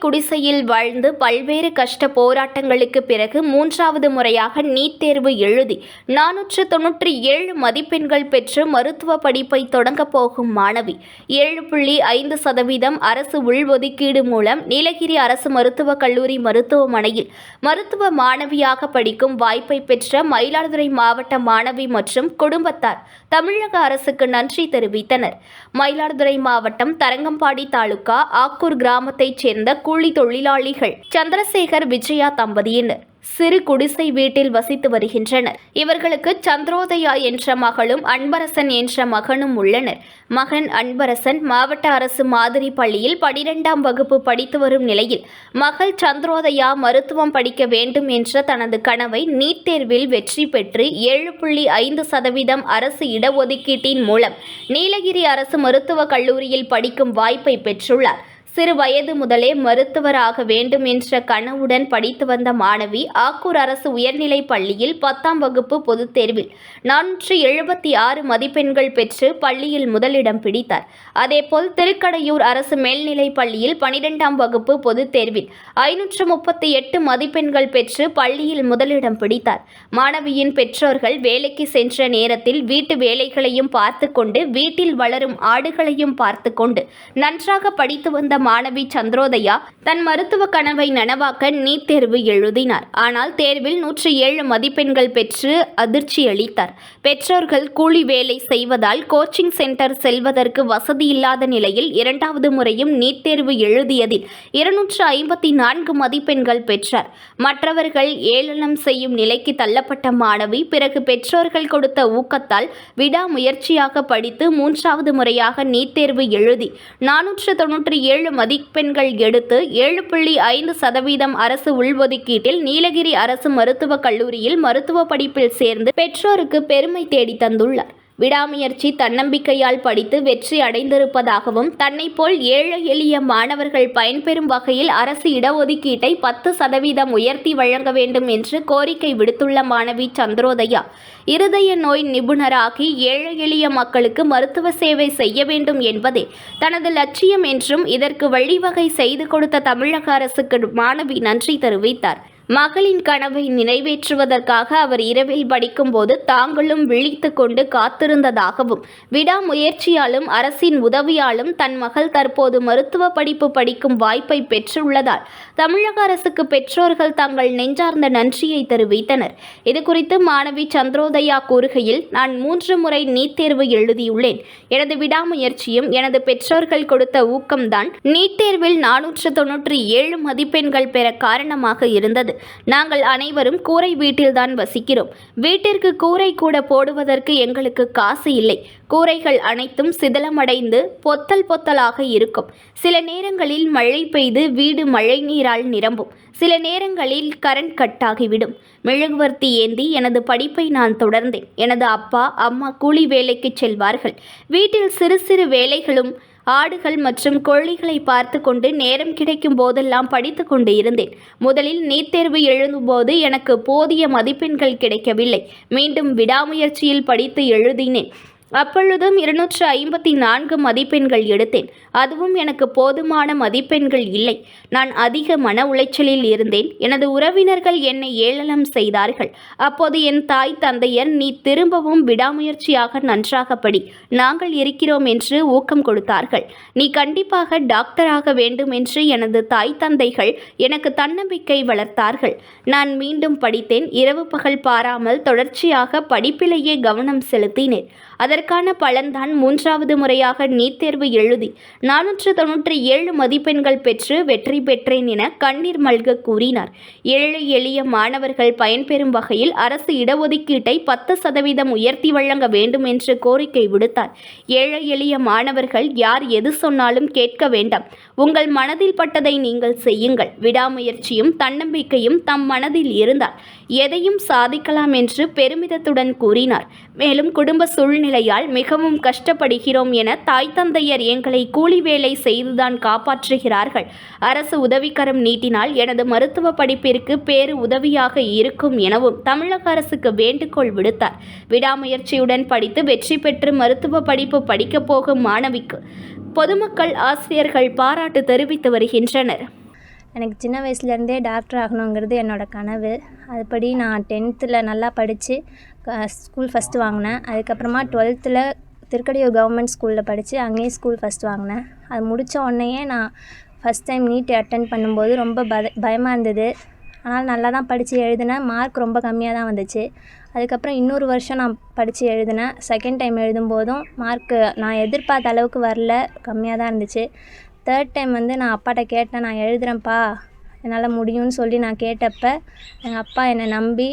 குடிசையில் வாழ்ந்து பல்வேறு கஷ்ட போராட்டங்களுக்கு பிறகு 3வது முறையாக நீட் தேர்வு எழுதி 497 மதிப்பெண்கள் பெற்று மருத்துவ படிப்பை தொடங்கப் போகும் மாணவி 7.5% அரசு உள்ஒதுக்கீடு மூலம் நீலகிரி அரசு மருத்துவக் கல்லூரி மருத்துவமனையில் மருத்துவ மாணவியாக படிக்கும் வாய்ப்பை பெற்ற மயிலாடுதுறை மாவட்ட மாணவி மற்றும் குடும்பத்தார் தமிழக அரசுக்கு நன்றி தெரிவித்தனர். மயிலாடுதுறை மாவட்டம் தரங்கம்பாடி தாலுகா ஆக்கூர் கிராமத்தைச் சேர்ந்த கூலி தொழிலாளிகள் சந்திரசேகர் விஜயா தம்பதியினர் சிறு குடிசை வீட்டில் வசித்து வருகின்றனர். இவர்களுக்கு சந்திரோதயா என்ற மகளும் அன்பரசன் என்ற மகனும் உள்ளனர். மகன் அன்பரசன் மாவட்ட அரசு மாதிரி பள்ளியில் 12ஆம் வகுப்பு படித்து வரும் நிலையில் மகள் சந்திரோதயா மருத்துவம் படிக்க வேண்டும் என்ற தனது கனவை நீட் தேர்வில் வெற்றி பெற்று 7.5% அரசு இடஒதுக்கீட்டின் மூலம் நீலகிரி அரசு மருத்துவக் கல்லூரியில் படிக்கும் வாய்ப்பை பெற்றுள்ளார். சிறு வயது முதலே மருத்துவராக வேண்டும் என்ற கனவுடன் படித்து வந்த மாணவி ஆக்கூர் அரசு உயர்நிலைப் பள்ளியில் 10ஆம் வகுப்பு பொதுத் தேர்வில் 476 மதிப்பெண்கள் பெற்று பள்ளியில் முதலிடம் பிடித்தார். அதேபோல் திருக்கடையூர் அரசு மேல்நிலைப் பள்ளியில் 12ஆம் வகுப்பு பொதுத் தேர்வில் 538 மதிப்பெண்கள் பெற்று பள்ளியில் முதலிடம் பிடித்தார். மாணவியின் பெற்றோர்கள் வேலைக்கு சென்ற நேரத்தில் வீட்டு வேலைகளையும் பார்த்து கொண்டு வீட்டில் வளரும் ஆடுகளையும் பார்த்து கொண்டு நன்றாக படித்து வந்த மாணவி சந்திரோதயா தன் மருத்துவ கனவை நனவாக்க நீட் தேர்வு எழுதினார். ஆனால் தேர்வில் 107 மதிப்பெண்கள் பெற்று அதிர்ச்சி அளித்தார். பெற்றோர்கள் கூலி வேலை செய்வதால் கோச்சிங் சென்டர் செல்வதற்கு வசதி இல்லாத நிலையில் 2வது முறையும் நீட் தேர்வு எழுதியதில் 254 மதிப்பெண்கள் பெற்றார். மற்றவர்கள் ஏளனம் செய்யும் நிலைக்கு தள்ளப்பட்ட மாணவி பிறகு பெற்றோர்கள் கொடுத்த ஊக்கத்தால் விடாமுயற்சியாக படித்து 3வது முறையாக நீட் தேர்வு எழுதி 497 மதிப்பெண்கள் எடுத்து 7.5% அரசு உள்ஒதுக்கீட்டில் நீலகிரி அரசு மருத்துவக் கல்லூரியில் மருத்துவ படிப்பில் சேர்ந்து பெற்றோருக்கு பெருமை தேடி தந்துள்ளார். விடாமுயற்சி தன்னம்பிக்கையால் படித்து வெற்றி அடைந்திருப்பதாகவும் தன்னை போல் ஏழை எளிய மாணவர்கள் பயன்பெறும் வகையில் அரசு இடஒதுக்கீட்டை 10% உயர்த்தி வழங்க வேண்டும் என்று கோரிக்கை விடுத்துள்ள மாணவி சந்திரோதயா இருதய நோய் நிபுணராகி ஏழை எளிய மக்களுக்கு மருத்துவ சேவை செய்ய வேண்டும் என்பதே தனது லட்சியம் என்றும் இதற்கு வழிவகை செய்து கொடுத்த தமிழக அரசுக்கு மாணவி நன்றி தெரிவித்தார். மகளின் கனவை நிறைவேற்றுவதற்காக அவர் இரவில் படிக்கும்போது தாங்களும் விழித்து கொண்டு காத்திருந்ததாகவும் விடாமுயற்சியாலும் அரசின் உதவியாலும் தன் மகள் தற்போது மருத்துவ படிப்பு படிக்கும் வாய்ப்பை பெற்றுள்ளதால் தமிழக அரசுக்கு பெற்றோர்கள் தங்கள் நெஞ்சார்ந்த நன்றியை தெரிவித்தனர். இதுகுறித்து மாணவி சந்திரோதயா கூறுகையில், நான் 3 முறை நீட் தேர்வு எழுதியுள்ளேன். எனது விடாமுயற்சியும் எனது பெற்றோர்கள் கொடுத்த ஊக்கம்தான் நீட் தேர்வில் 497 மதிப்பெண்கள் பெற காரணமாக இருந்தது. நாங்கள் அனைவரும் கூரை வீட்டில்தான் வசிக்கிறோம். வீட்டிற்கு கூரை கூட போடுவதற்கு எங்களுக்கு காசு இல்லை. கூரைகள் அனைத்தும் சிதிலமடைந்து பொத்தல் பொத்தலாக இருக்கும். சில நேரங்களில் மழை பெய்து வீடு மழை நீரால் நிரம்பும். சில நேரங்களில் கரண்ட் கட் ஆகிவிடும். மெழுகுவர்த்தி ஏந்தி எனது படிப்பை நான் தொடர்ந்தேன். எனது அப்பா அம்மா கூலி வேலைக்கு செல்வார்கள். வீட்டில் சிறு சிறு வேலைகளும் ஆடுகள் மற்றும் கோழிகளை பார்த்து கொண்டு நேரம் கிடைக்கும் போதெல்லாம் படித்து கொண்டு இருந்தேன். முதலில் நீட் தேர்வு எழுதும்போது எனக்கு போதிய மதிப்பெண்கள் கிடைக்கவில்லை. மீண்டும் விடாமுயற்சியில் படித்து எழுதினேன். அப்பொழுதும் 254 மதிப்பெண்கள் எடுத்தேன். அதுவும் எனக்கு போதுமான மதிப்பெண்கள் இல்லை. நான் அதிக மன உளைச்சலில் இருந்தேன். எனது உறவினர்கள் என்னை ஏளனம் செய்தார்கள். அப்போது என் தாய் தந்தையர், நீ திரும்பவும் விடாமுயற்சியாக நன்றாக படி, நாங்கள் இருக்கிறோம் என்று ஊக்கம் கொடுத்தார்கள். நீ கண்டிப்பாக டாக்டராக வேண்டும் என்று எனது தாய் தந்தைகள் எனக்கு தன்னம்பிக்கை வளர்த்தார்கள். நான் மீண்டும் படித்தேன். இரவு பகல் பாராமல் தொடர்ச்சியாக படிப்பிலேயே கவனம் செலுத்தினேன். அதற்கான பலன்தான் 3வது முறையாக நீட் தேர்வு எழுதி 497 மதிப்பெண்கள் பெற்று வெற்றி பெற்றேன் என கண்ணீர் மல்க கூறினார். ஏழை எளிய மாணவர்கள் பயன்பெறும் வகையில் அரசு இடஒதுக்கீட்டை 10% உயர்த்தி வழங்க வேண்டும் என்று கோரிக்கை விடுத்தார். ஏழை எளிய மாணவர்கள் யார் எது சொன்னாலும் கேட்க வேண்டாம். உங்கள் மனதில் பட்டதை நீங்கள் செய்யுங்கள். விடாமுயற்சியும் தன்னம்பிக்கையும் தம் மனதில் இருந்தால் எதையும் சாதிக்கலாம் என்று பெருமிதத்துடன் கூறினார். மேலும் குடும்ப சூழ்நிலையால் மிகவும் கஷ்டப்படுகிறோம் என தாய் தந்தையர் எங்களை கூலி வேலை செய்துதான் காப்பாற்றுகிறார்கள். அரசு உதவிக்கரம் நீட்டினால் எனது மருத்துவ படிப்பிற்கு பேரு உதவியாக இருக்கும் எனவும் தமிழக அரசுக்கு வேண்டுகோள் விடுத்தார். விடாமுயற்சியுடன் படித்து வெற்றி பெற்று மருத்துவ படிப்பு படிக்கப் போகும் மாணவிக்கு பொதுமக்கள், ஆசிரியர்கள் பாராட்டு தெரிவித்து வருகின்றனர். எனக்கு சின்ன வயசுலேருந்தே டாக்டர் ஆகணுங்கிறது என்னோடய கனவு. அதுபடி நான் 10th நல்லா படித்து ஸ்கூல் ஃபஸ்ட்டு வாங்கினேன். அதுக்கப்புறமா 12th திருக்கடையூர் கவர்மெண்ட் ஸ்கூலில் படித்து அங்கேயும் ஸ்கூல் ஃபஸ்ட் வாங்கினேன். அது முடித்த உடனேயே நான் ஃபஸ்ட் டைம் நீட் அட்டென்ட் பண்ணும்போது ரொம்ப பயமாக இருந்தது. ஆனால் நல்லா தான் படித்து எழுதினேன். மார்க் ரொம்ப கம்மியாக தான் வந்துச்சு. அதுக்கப்புறம் இன்னொரு வருஷம் நான் படித்து எழுதினேன். செகண்ட் டைம் எழுதும்போதும் மார்க்கு நான் எதிர்பார்த்த அளவுக்கு வரல, கம்மியாக தான் இருந்துச்சு. தேர்ட் டைம் நான் அப்பாட்ட கேட்டேன், நான் எழுதுகிறேன்ப்பா, என்னால் முடியும்னு சொல்லி நான் கேட்டப்ப எங்கள் அப்பா என்னை நம்பி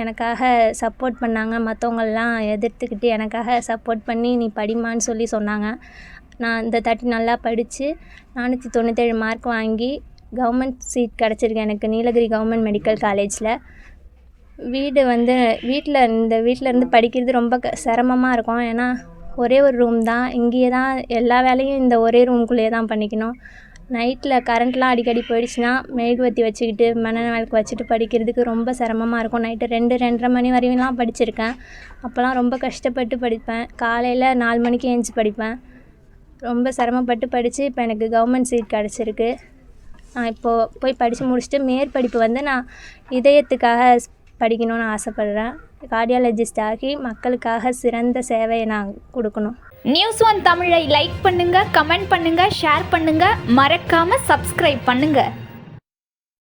எனக்காக சப்போர்ட் பண்ணாங்க. மற்றவங்களெலாம் எதிர்த்துக்கிட்டு எனக்காக சப்போர்ட் பண்ணி நீ படிம்மான்னு சொல்லி சொன்னாங்க. நான் இந்த தாட்டி நல்லா படித்து 497 மார்க் வாங்கி கவர்மெண்ட் சீட் கிடச்சிருக்கு எனக்கு நீலகிரி கவர்மெண்ட் மெடிக்கல் காலேஜில். வீட்டில் இருந்து படிக்கிறது ரொம்ப சிரமமாக இருக்கும். ஏன்னா ஒரே ஒரு ரூம் தான், இங்கேயே தான் எல்லா வேலையும் இந்த ஒரே ரூம்குள்ளேயே தான் பண்ணிக்கணும். நைட்டில் கரண்ட்லாம் அடிக்கடி போயிடுச்சுன்னா மெழுகுவர்த்தி வச்சுக்கிட்டு மண்ணெண்ணெய் விளக்கு வச்சுட்டு படிக்கிறதுக்கு ரொம்ப சிரமமாக இருக்கும். நைட்டு 2-2:30 மணி வரையும்லாம் படிச்சிருக்கேன். அப்போல்லாம் ரொம்ப கஷ்டப்பட்டு படிப்பேன். காலையில் 4 மணிக்கு எழுந்துச்சி படிப்பேன். ரொம்ப சிரமப்பட்டு படித்து இப்போ எனக்கு கவர்மெண்ட் சீட் கிடச்சிருக்கு. நான் இப்போது போய் படித்து முடிச்சுட்டு மேற்படிப்பு நான் இதயத்துக்காக படிக்கணும்னு ஆசைப்பட்றேன். கார்டியாலஜிஸ்ட் ஆகி மக்களுக்காக சிறந்த சேவையை நான் கொடுக்கணும். நியூஸ் ஒன் தமிழை லைக் பண்ணுங்க, கமெண்ட் பண்ணுங்க, ஷேர் பண்ணுங்க, மறக்காம சப்ஸ்கிரைப் பண்ணுங்க.